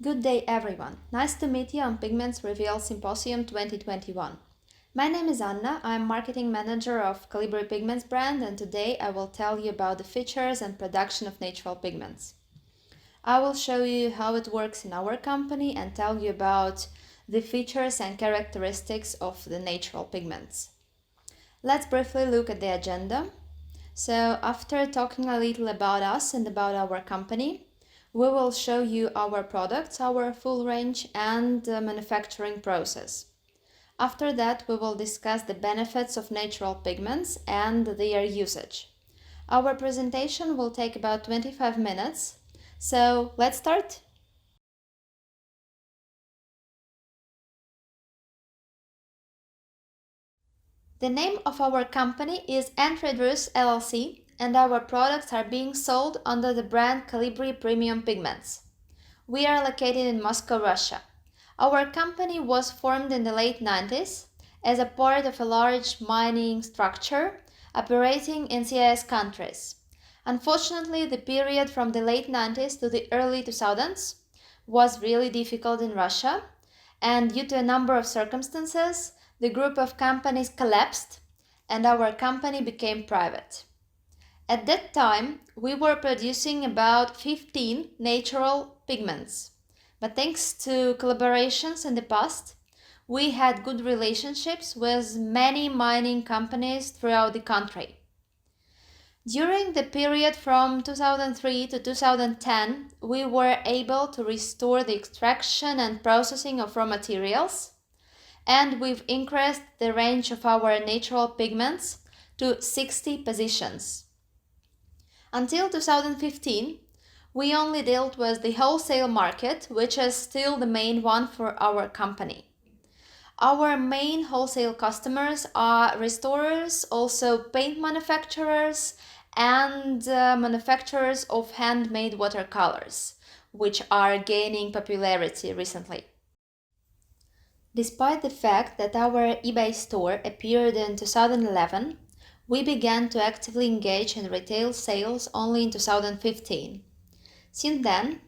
Good day everyone, nice to meet you on Pigments Reveal Symposium 2021. My name is Anna, I'm Marketing Manager of Colibri Pigments brand, and today I will tell you about the features and production of natural pigments. I will show you how it works in our company and tell you about the features and characteristics of the natural pigments. Let's briefly look at the agenda. So after talking a little about us and about our company, we will show you our products, our full range, and the manufacturing process. After that, we will discuss the benefits of natural pigments and their usage. Our presentation will take about 25 minutes, so let's start. The name of our company is Entredrus LLC, and our products are being sold under the brand Colibri Premium Pigments. We are located in Moscow, Russia. Our company was formed in the late 90s as a part of a large mining structure operating in CIS countries. Unfortunately, the period from the late 90s to the early 2000s was really difficult in Russia, and due to a number of circumstances, the group of companies collapsed and our company became private. At that time, we were producing about 15 natural pigments, but thanks to collaborations in the past, we had good relationships with many mining companies throughout the country. During the period from 2003 to 2010, we were able to restore the extraction and processing of raw materials, and we've increased the range of our natural pigments to 60 positions. Until 2015, we only dealt with the wholesale market, which is still the main one for our company. Our main wholesale customers are restorers, also paint manufacturers, and manufacturers of handmade watercolors, which are gaining popularity recently. Despite the fact that our eBay store appeared in 2011, we began to actively engage in retail sales only in 2015. Since then,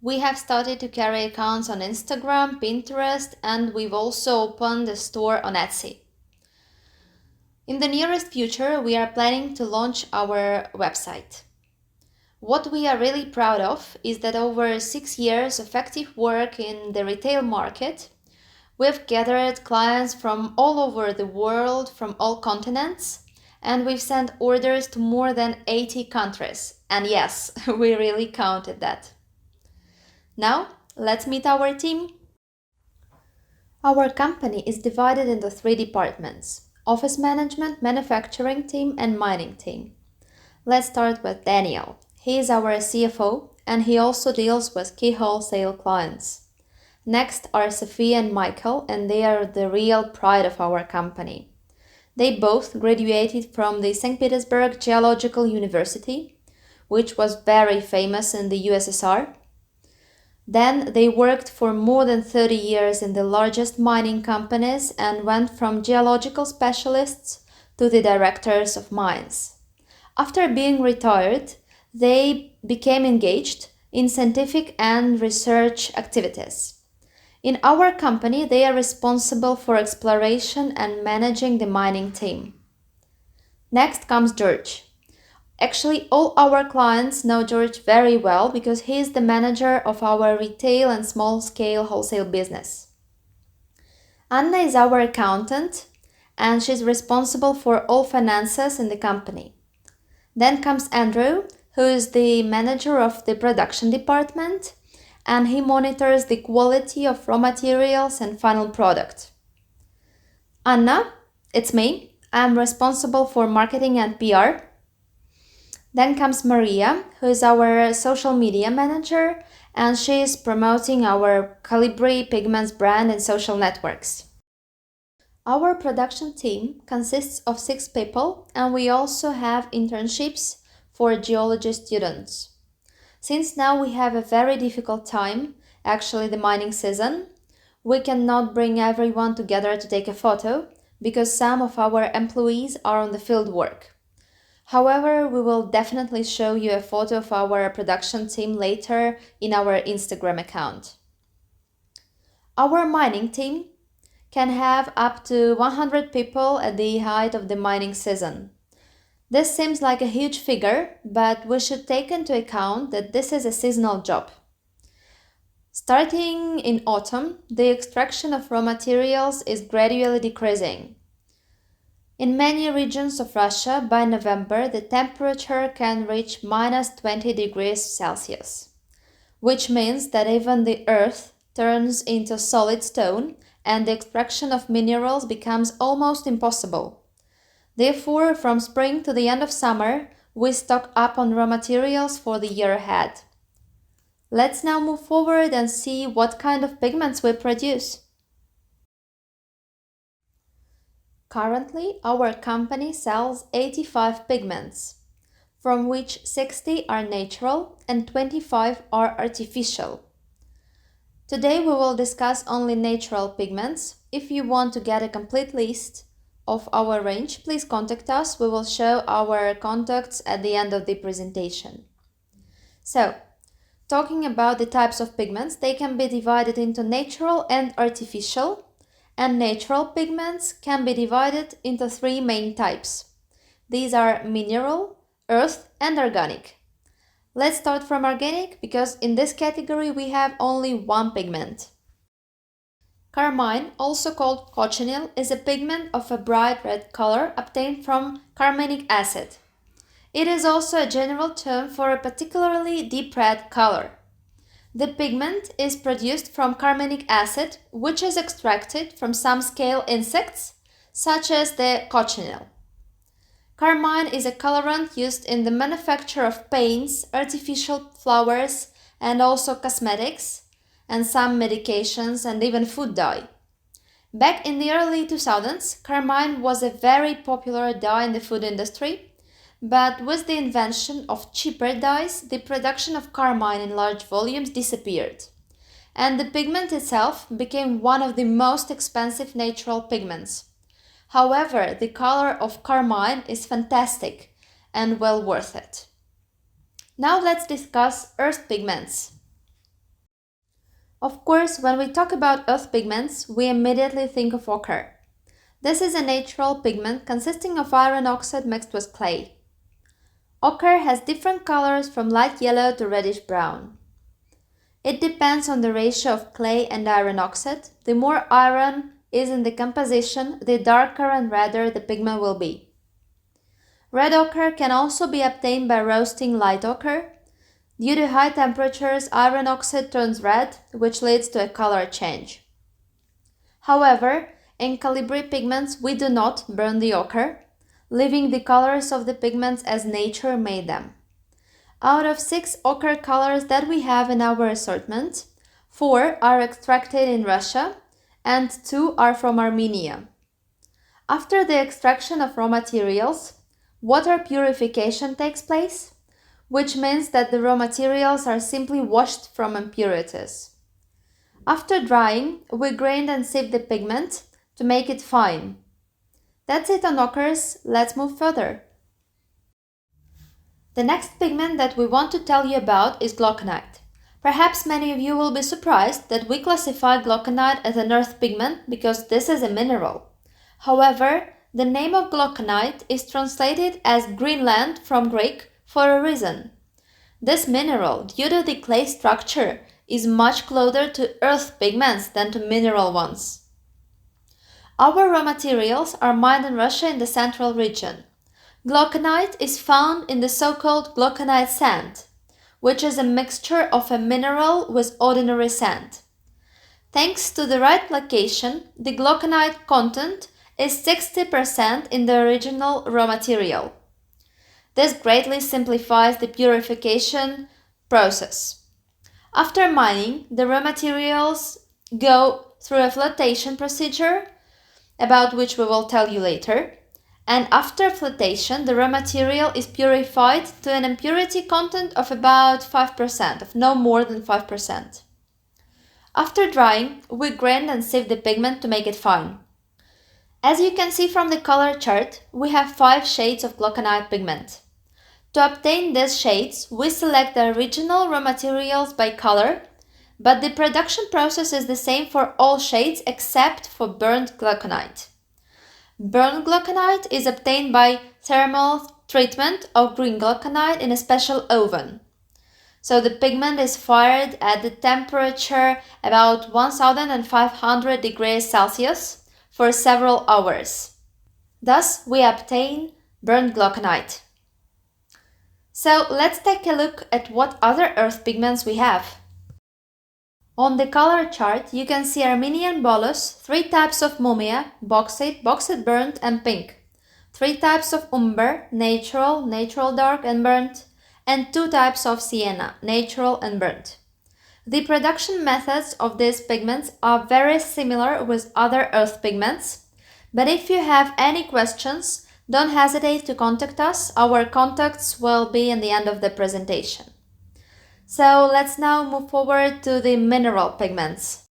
we have started to carry accounts on Instagram, Pinterest, and we've also opened a store on Etsy. In the nearest future, we are planning to launch our website. What we are really proud of is that over 6 years of active work in the retail market, we've gathered clients from all over the world, from all continents, and we've sent orders to more than 80 countries. And yes, we really counted that. Now, let's meet our team. Our company is divided into 3 departments: office management, manufacturing team, and mining team. Let's start with Daniel. He is our CFO, and he also deals with key wholesale clients. Next are Sophie and Michael, and they are the real pride of our company. They both graduated from the St. Petersburg Geological University, which was very famous in the USSR. Then they worked for more than 30 years in the largest mining companies and went from geological specialists to the directors of mines. After being retired, they became engaged in scientific and research activities. In our company, they are responsible for exploration and managing the mining team. Next comes George. Actually, all our clients know George very well because he is the manager of our retail and small-scale wholesale business. Anna is our accountant, and she's responsible for all finances in the company. Then comes Andrew, who is the manager of the production department, and he monitors the quality of raw materials and final product. Anna, it's me. I'm responsible for marketing and PR. Then comes Maria, who is our social media manager, and she is promoting our Colibri Pigments brand in social networks. Our production team consists of 6 people, and we also have internships for geology students. Since now we have a very difficult time, actually the mining season, we cannot bring everyone together to take a photo because some of our employees are on the field work. However, we will definitely show you a photo of our production team later in our Instagram account. Our mining team can have up to 100 people at the height of the mining season. This seems like a huge figure, but we should take into account that this is a seasonal job. Starting in autumn, the extraction of raw materials is gradually decreasing. In many regions of Russia, by November, the temperature can reach minus 20 degrees Celsius, which means that even the earth turns into solid stone and the extraction of minerals becomes almost impossible. Therefore, from spring to the end of summer, we stock up on raw materials for the year ahead. Let's now move forward and see what kind of pigments we produce. Currently, our company sells 85 pigments, from which 60 are natural and 25 are artificial. Today we will discuss only natural pigments. If you want to get a complete list of our range, please contact us. We will show our contacts at the end of the presentation. So, talking about the types of pigments, they can be divided into natural and artificial, and natural pigments can be divided into three main types. These are mineral, earth, and organic. Let's start from organic because in this category we have only one pigment. Carmine, also called cochineal, is a pigment of a bright red color obtained from carminic acid. It is also a general term for a particularly deep red color. The pigment is produced from carminic acid, which is extracted from some scale insects, such as the cochineal. Carmine is a colorant used in the manufacture of paints, artificial flowers, and also cosmetics, and some medications and even food dye. Back in the early 2000s, carmine was a very popular dye in the food industry, but with the invention of cheaper dyes, the production of carmine in large volumes disappeared, and the pigment itself became one of the most expensive natural pigments. However, the color of carmine is fantastic and well worth it. Now let's discuss earth pigments. Of course, when we talk about earth pigments, we immediately think of ochre. This is a natural pigment consisting of iron oxide mixed with clay. Ochre has different colors from light yellow to reddish brown. It depends on the ratio of clay and iron oxide. The more iron is in the composition, the darker and redder the pigment will be. Red ochre can also be obtained by roasting light ochre. Due to high temperatures, iron oxide turns red, which leads to a color change. However, in Colibri Pigments, we do not burn the ochre, leaving the colors of the pigments as nature made them. Out of 6 ochre colors that we have in our assortment, 4 are extracted in Russia and 2 are from Armenia. After the extraction of raw materials, water purification takes place, which means that the raw materials are simply washed from impurities. After drying, we grind and sieve the pigment to make it fine. That's it on ochres. Let's move further. The next pigment that we want to tell you about is glauconite. Perhaps many of you will be surprised that we classify glauconite as an earth pigment because this is a mineral. However, the name of glauconite is translated as Greenland from Greek for a reason. This mineral, due to the clay structure, is much closer to earth pigments than to mineral ones. Our raw materials are mined in Russia in the central region. Glauconite is found in the so-called glauconite sand, which is a mixture of a mineral with ordinary sand. Thanks to the right location, the glauconite content is 60% in the original raw material. This greatly simplifies the purification process. After mining, the raw materials go through a flotation procedure, about which we will tell you later, and after flotation, the raw material is purified to an impurity content of about 5%, of no more than 5%. After drying, we grind and sieve the pigment to make it fine. As you can see from the color chart, we have 5 shades of glauconite pigment. To obtain these shades, we select the original raw materials by color, but the production process is the same for all shades except for burnt glauconite. Burnt glauconite is obtained by thermal treatment of green glauconite in a special oven. So the pigment is fired at the temperature about 1500 degrees Celsius for several hours. Thus, we obtain burnt glauconite. So let's take a look at what other earth pigments we have. On the color chart, you can see Armenian bolus, 3 types of mumia, bauxite, bauxite burnt and pink, 3 types of umber, natural, natural dark and burnt, and 2 types of sienna, natural and burnt. The production methods of these pigments are very similar with other earth pigments, but if you have any questions, don't hesitate to contact us. Our contacts will be in the end of the presentation. So let's now move forward to the mineral pigments.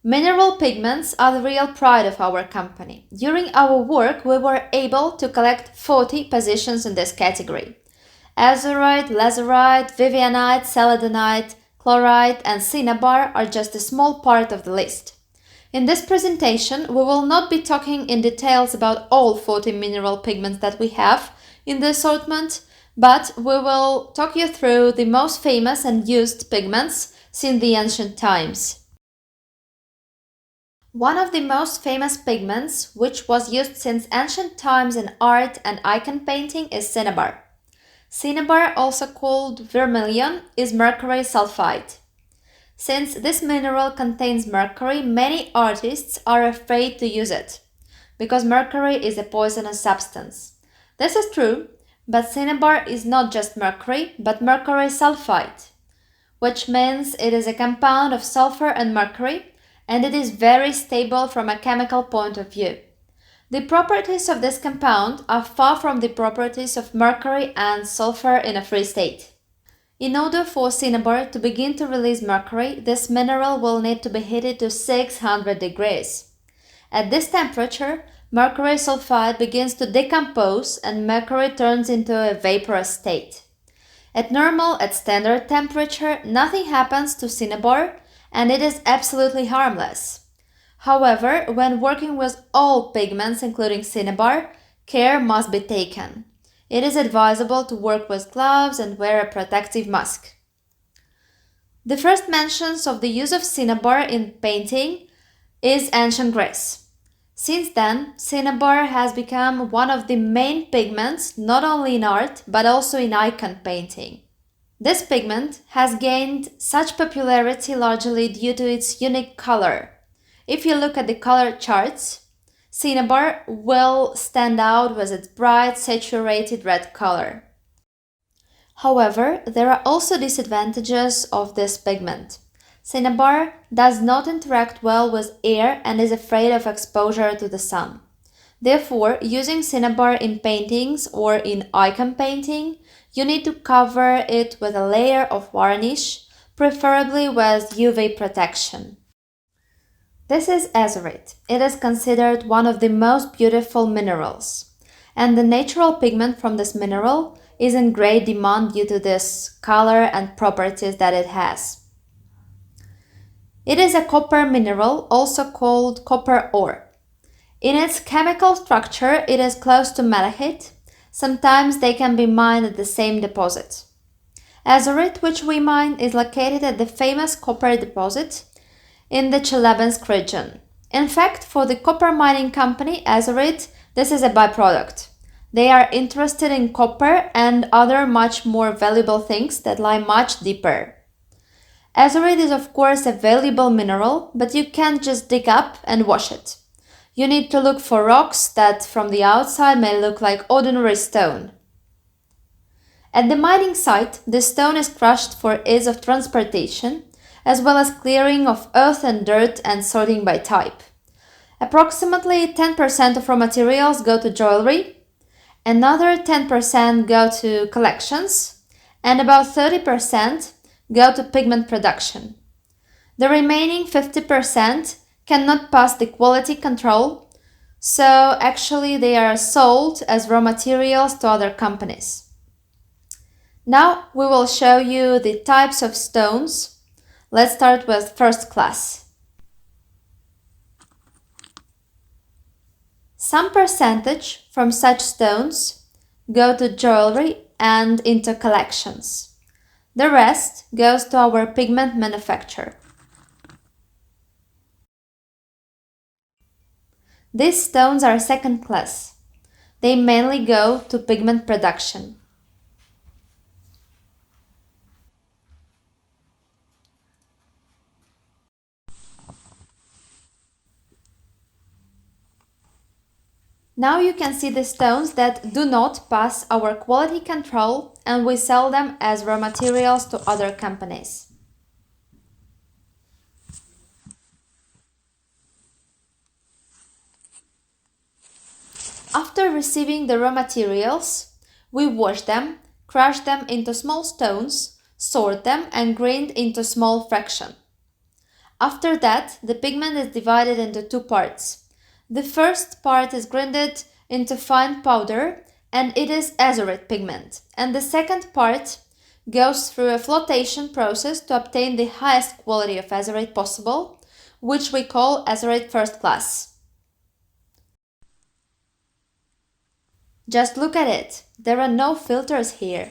Mineral pigments are the real pride of our company. During our work, we were able to collect 40 positions in this category. Azurite, lazurite, vivianite, celadonite, chlorite, and cinnabar are just a small part of the list. In this presentation, we will not be talking in details about all 40 mineral pigments that we have in the assortment, but we will talk you through the most famous and used pigments since the ancient times. One of the most famous pigments, which was used since ancient times in art and icon painting, is cinnabar. Cinnabar, also called vermilion, is mercury sulfide. Since this mineral contains mercury, many artists are afraid to use it, because mercury is a poisonous substance. This is true, but cinnabar is not just mercury, but mercury sulfide, which means it is a compound of sulfur and mercury, and it is very stable from a chemical point of view. The properties of this compound are far from the properties of mercury and sulfur in a free state. In order for cinnabar to begin to release mercury, this mineral will need to be heated to 600 degrees. At this temperature, mercury sulfide begins to decompose and mercury turns into a vaporous state. At standard temperature, nothing happens to cinnabar and it is absolutely harmless. However, when working with all pigments including cinnabar, care must be taken. It is advisable to work with gloves and wear a protective mask. The first mentions of the use of cinnabar in painting is ancient Greece. Since then, cinnabar has become one of the main pigments not only in art but also in icon painting. This pigment has gained such popularity largely due to its unique color. If you look at the color charts, cinnabar will stand out with its bright, saturated red color. However, there are also disadvantages of this pigment. Cinnabar does not interact well with air and is afraid of exposure to the sun. Therefore, using cinnabar in paintings or in icon painting, you need to cover it with a layer of varnish, preferably with UV protection. This is azurite. It is considered one of the most beautiful minerals, and the natural pigment from this mineral is in great demand due to this color and properties that it has. It is a copper mineral, also called copper ore. In its chemical structure, it is close to malachite. Sometimes they can be mined at the same deposit. Azurite, which we mine, is located at the famous copper deposit in the Chelyabinsk region. In fact, for the copper mining company Azurite, this is a byproduct. They are interested in copper and other much more valuable things that lie much deeper. Azurite is of course a valuable mineral, but you can't just dig up and wash it. You need to look for rocks that from the outside may look like ordinary stone. At the mining site, the stone is crushed for ease of transportation, as well as clearing of earth and dirt and sorting by type. Approximately 10% of raw materials go to jewelry, another 10% go to collections, and about 30% go to pigment production. The remaining 50% cannot pass the quality control, so actually they are sold as raw materials to other companies. Now we will show you the types of stones Let's start with first class. Some percentage from such stones go to jewelry and into collections. The rest goes to our pigment manufacturer. These stones are second class. They mainly go to pigment production. Now you can see the stones that do not pass our quality control, and we sell them as raw materials to other companies. After receiving the raw materials, we wash them, crush them into small stones, sort them and grind into small fraction. After that, the pigment is divided into two parts. The first part is grinded into fine powder and it is azurite pigment. And the second part goes through a flotation process to obtain the highest quality of azurite possible, which we call azurite first class. Just look at it. There are no filters here.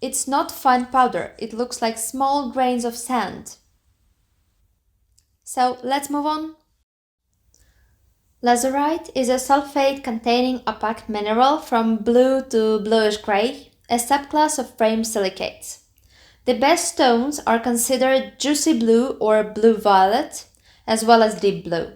It's not fine powder. It looks like small grains of sand. So let's move on. Lazurite is a sulfate-containing opaque mineral from blue to bluish-gray, a subclass of frame silicates. The best stones are considered juicy blue or blue-violet, as well as deep blue.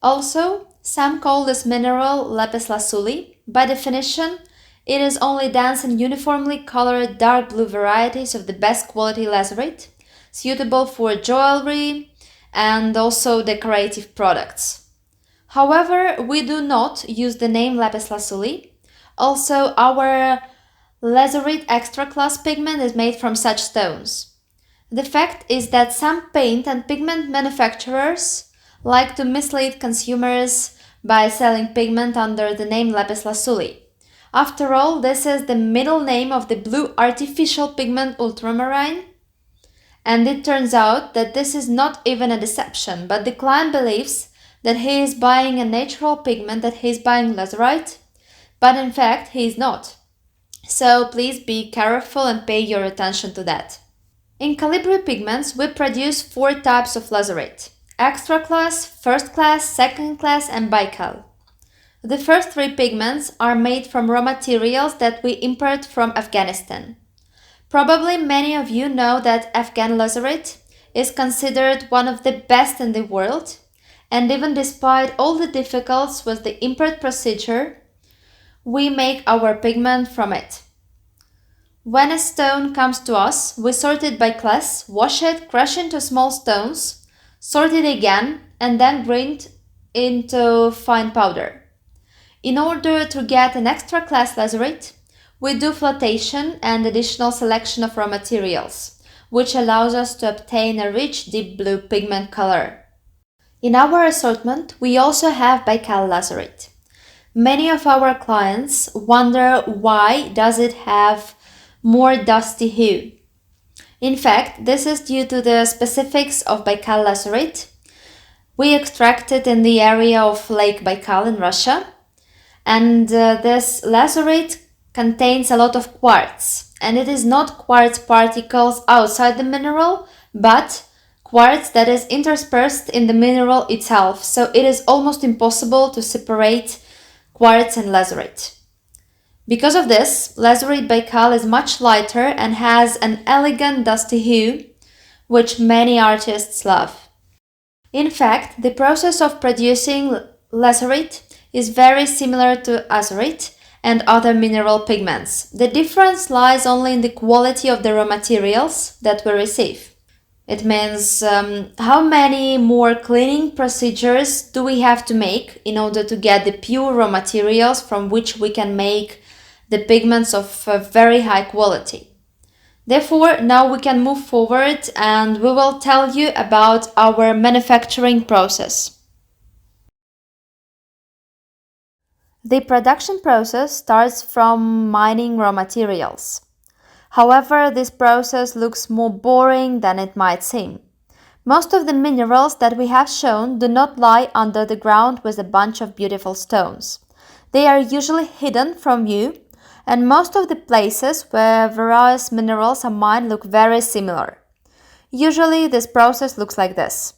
Also, some call this mineral lapis lazuli. By definition, it is only dense and uniformly colored dark blue varieties of the best quality lazurite, suitable for jewelry and also decorative products. However, we do not use the name lapis lazuli. Also, our lazurite extra class pigment is made from such stones. The fact is that some paint and pigment manufacturers like to mislead consumers by selling pigment under the name lapis lazuli. After all, this is the middle name of the blue artificial pigment ultramarine. And it turns out that this is not even a deception, but the client believes that he is buying a natural pigment, that he is buying lazurite, but in fact he is not. So please be careful and pay your attention to that. In Colibri Pigments, we produce 4 types of lazurite: extra class, first class, second class and bical. The first 3 pigments are made from raw materials that we import from Afghanistan. Probably many of you know that Afghan lazurite is considered one of the best in the world, and even despite all the difficulties with the import procedure, we make our pigment from it. When a stone comes to us, we sort it by class, wash it, crush into small stones, sort it again, and then grind into fine powder. In order to get an extra class lazurite, we do flotation and additional selection of raw materials, which allows us to obtain a rich deep blue pigment color. In our assortment, we also have bical lazurite. Many of our clients wonder why does it have more dusty hue. In fact, this is due to the specifics of bical lazurite. We extract it in the area of Lake Baikal in Russia, and this lazurite contains a lot of quartz, and it is not quartz particles outside the mineral, but quartz that is interspersed in the mineral itself, so it is almost impossible to separate quartz and lazurite. Because of this, lazurite bical is much lighter and has an elegant dusty hue, which many artists love. In fact, the process of producing lazurite is very similar to azurite and other mineral pigments. The difference lies only in the quality of the raw materials that we receive. It means how many more cleaning procedures do we have to make in order to get the pure raw materials from which we can make the pigments of very high quality. Therefore, now we can move forward and we will tell you about our manufacturing process. The production process starts from mining raw materials. However, this process looks more boring than it might seem. Most of the minerals that we have shown do not lie under the ground with a bunch of beautiful stones. They are usually hidden from view, and most of the places where various minerals are mined look very similar. Usually, this process looks like this.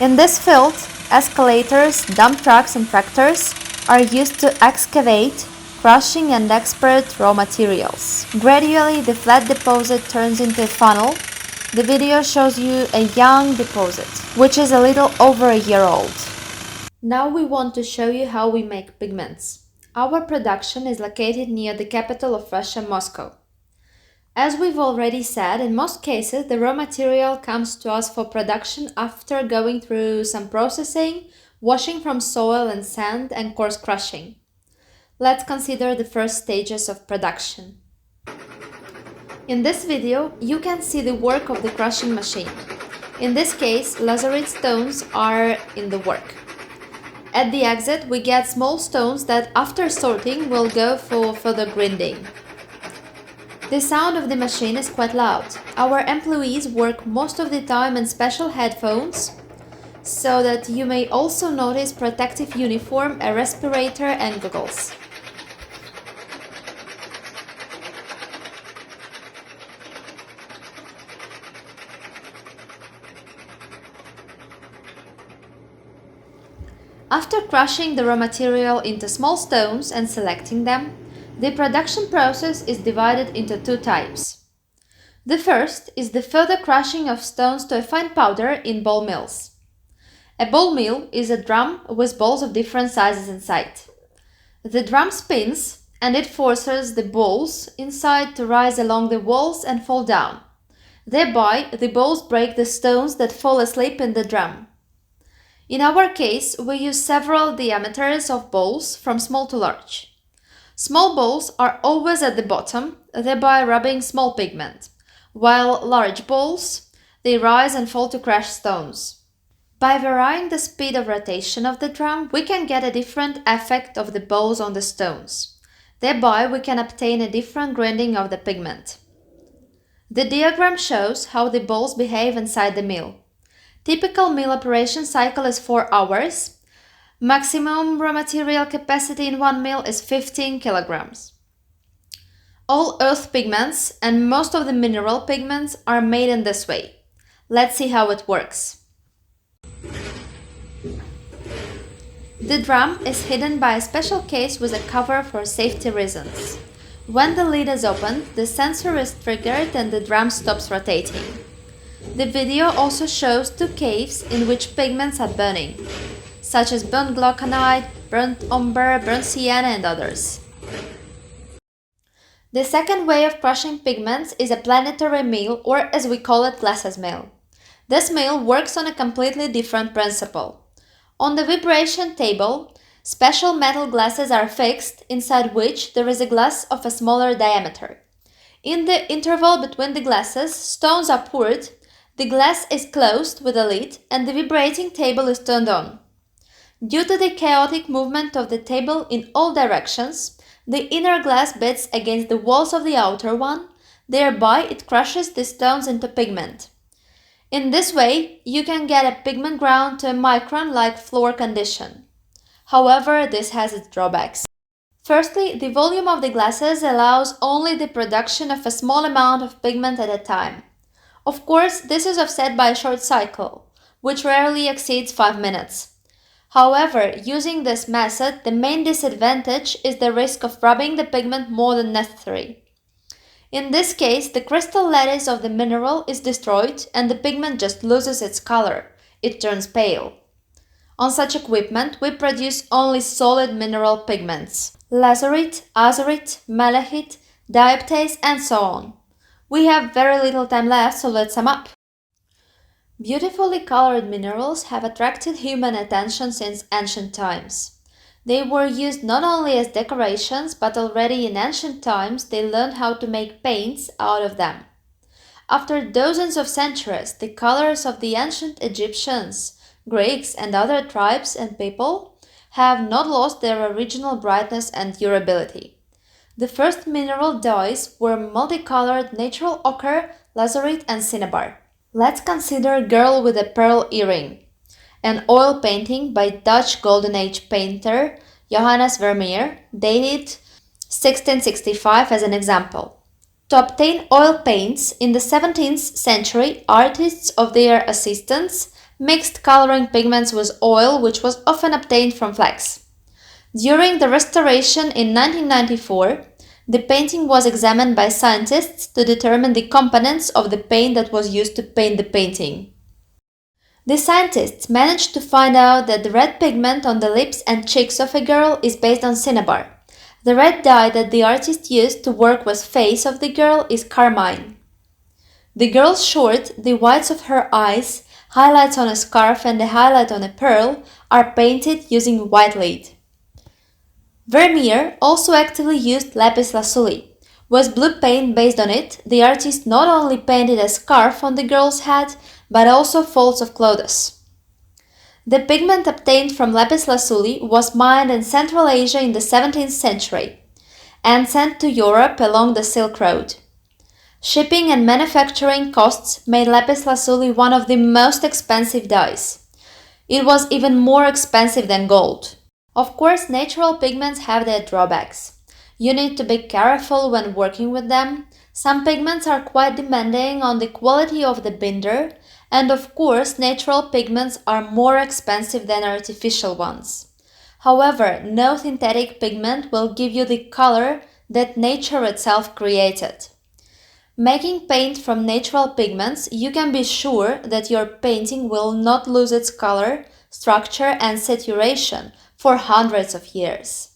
In this field, excavators, dump trucks and tractors are used to excavate, crushing and export raw materials. Gradually, the flat deposit turns into a funnel. The video shows you a young deposit, which is a little over a year old. Now we want to show you how we make pigments. Our production is located near the capital of Russia, Moscow. As we've already said, in most cases the raw material comes to us for production after going through some processing, washing from soil and sand, and coarse crushing. Let's consider the first stages of production. In this video, you can see the work of the crushing machine. In this case, lazurite stones are in the work. At the exit, we get small stones that after sorting will go for further grinding. The sound of the machine is quite loud. Our employees work most of the time in special headphones, so that you may also notice protective uniform, a respirator and goggles. After crushing the raw material into small stones and selecting them, the production process is divided into two types. The first is the further crushing of stones to a fine powder in ball mills. A ball mill is a drum with balls of different sizes inside. The drum spins and it forces the balls inside to rise along the walls and fall down. Thereby, the balls break the stones that fall asleep in the drum. In our case, we use several diameters of balls from small to large. Small balls are always at the bottom, thereby rubbing small pigment, while large balls, they rise and fall to crush stones. By varying the speed of rotation of the drum, we can get a different effect of the balls on the stones. Thereby, we can obtain a different grinding of the pigment. The diagram shows how the balls behave inside the mill. Typical mill operation cycle is 4 hours. Maximum raw material capacity in one mill is 15 kilograms. All earth pigments and most of the mineral pigments are made in this way. Let's see how it works. The drum is hidden by a special case with a cover for safety reasons. When the lid is opened, the sensor is triggered and the drum stops rotating. The video also shows two caves in which pigments are burning, such as burnt glauconite, burnt umber, burnt sienna and others. The second way of crushing pigments is a planetary mill, or as we call it, glasses mill. This mill works on a completely different principle. On the vibration table, special metal glasses are fixed, inside which there is a glass of a smaller diameter. In the interval between the glasses, stones are poured. The glass is closed with a lid and the vibrating table is turned on. Due to the chaotic movement of the table in all directions, the inner glass beats against the walls of the outer one, thereby it crushes the stones into pigment. In this way, you can get a pigment ground to a micron-like floor condition. However, this has its drawbacks. Firstly, the volume of the glasses allows only the production of a small amount of pigment at a time. Of course, this is offset by a short cycle, which rarely exceeds 5 minutes. However, using this method, the main disadvantage is the risk of rubbing the pigment more than necessary. In this case, the crystal lattice of the mineral is destroyed and the pigment just loses its color. It turns pale. On such equipment, we produce only solid mineral pigments: lazurite, azurite, malachite, dioptase, and so on. We have very little time left, so let's sum up. Beautifully colored minerals have attracted human attention since ancient times. They were used not only as decorations, but already in ancient times they learned how to make paints out of them. After dozens of centuries, the colors of the ancient Egyptians, Greeks, and other tribes and people have not lost their original brightness and durability. The first mineral dyes were multicolored natural ochre, lazurite, and cinnabar. Let's consider Girl with a Pearl Earring, an oil painting by Dutch Golden Age painter Johannes Vermeer, dated 1665 as an example. To obtain oil paints in the 17th century, artists or their assistants mixed coloring pigments with oil, which was often obtained from flax. During the restoration in 1994, the painting was examined by scientists to determine the components of the paint that was used to paint the painting. The scientists managed to find out that the red pigment on the lips and cheeks of a girl is based on cinnabar. The red dye that the artist used to work with the face of the girl is carmine. The girl's short, the whites of her eyes, highlights on a scarf and a highlight on a pearl are painted using white lead. Vermeer also actively used lapis lazuli. With blue paint based on it, the artist not only painted a scarf on the girl's head, but also folds of clothes. The pigment obtained from lapis lazuli was mined in Central Asia in the 17th century and sent to Europe along the Silk Road. Shipping and manufacturing costs made lapis lazuli one of the most expensive dyes. It was even more expensive than gold. Of course, natural pigments have their drawbacks. You need to be careful when working with them. Some pigments are quite demanding on the quality of the binder, and of course, natural pigments are more expensive than artificial ones. However, no synthetic pigment will give you the color that nature itself created. Making paint from natural pigments, you can be sure that your painting will not lose its color, structure, and saturation for hundreds of years.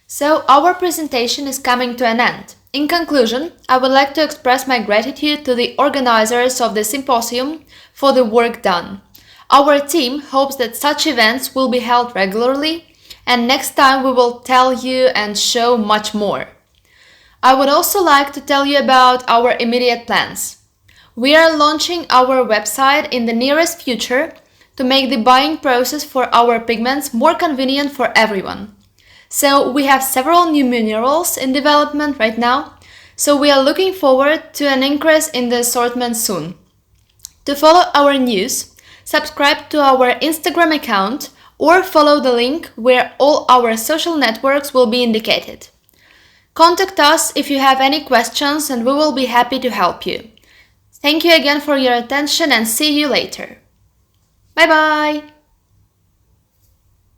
So, our presentation is coming to an end. In conclusion, I would like to express my gratitude to the organizers of the symposium for the work done. Our team hopes that such events will be held regularly, and next time we will tell you and show much more. I would also like to tell you about our immediate plans. We are launching our website in the nearest future to make the buying process for our pigments more convenient for everyone. So we have several new minerals in development right now, so we are looking forward to an increase in the assortment soon. To follow our news, subscribe to our Instagram account or follow the link where all our social networks will be indicated. Contact us if you have any questions and we will be happy to help you. Thank you again for your attention and see you later. Bye bye!